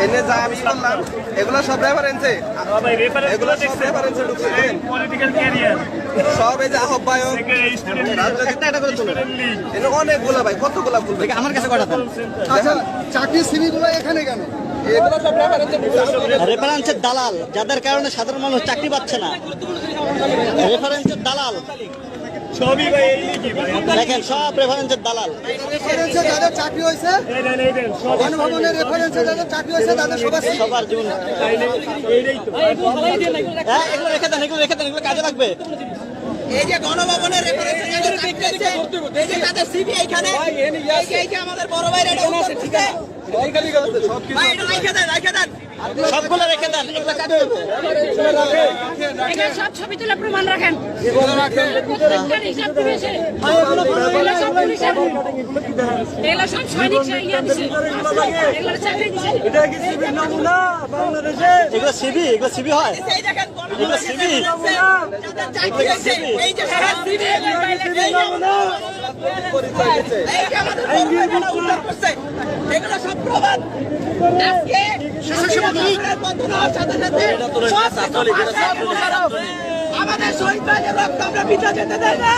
এনে যা আমি বললাম এগুলো সব রেফারেন্সে এগুলো সব রেফারেন্সে ঢুকছে পলিটিক্যাল ক্যারিয়ার সব এই যে আহ্বায়ক রাজনীতিতে এটা করে চলে এনে অনেকগুলো ভাই কতগুলো ভুল ভাই আমার কাছে কটা দেন আচ্ছা চাকরির সিভিগুলো এখানে কেন? এগুলো সব রেফারেন্সে রেফারেন্সের দালাল, যাদের কারণে সাধারণ মানুষ চাকরি পাচ্ছে না। রেফারেন্সের দালাল সবই ভাই এই কি ভাই দেখেন, সব রেফারেন্সের দালাল। রেফারেন্সে যাদের চাকরি হয়েছে, গণভবনের রেফারেন্সে যাদের চাকরি হয়েছে তাদের সবার জীবন এগুলো রেখে দেন, এগুলো রেখে দেন, এগুলো কাজে লাগবে। এই যে গণভবনের রেফারেন্সে যাদের চাকরি হয়েছে, এই যে তাদের সিভি এইখানে, এই যে আমাদের বড় ভাইরা এটা উত্তর দিচ্ছে। ভাই এটা রাইখে দেন। সবগুলো রেখে দেন, এগুলো কাজে লাগবে। এখানে সব ছবি তুলে প্রমাণ রাখেন। হিসাব দিয়েছে। এগুলো সব সৈনিক ইয়া দিছে। এগুলো চাকরি দিছে। এগুলো সিবি, এগুলো সিবি হয়। এই দেখেন এগুলো সিবি, যাদের চাকরি হয়েছে, এই যে সবার সিভি এই যে আমাদের বড় ভাইরা উত্তর করছে। এগুলো সব প্রমাণ। আজকে সরকারের পতন হওয়ার সাথে সাথে আমাদের শহীদ ভাইদের রক্ত আমরা পিতা যেতে দেয় না।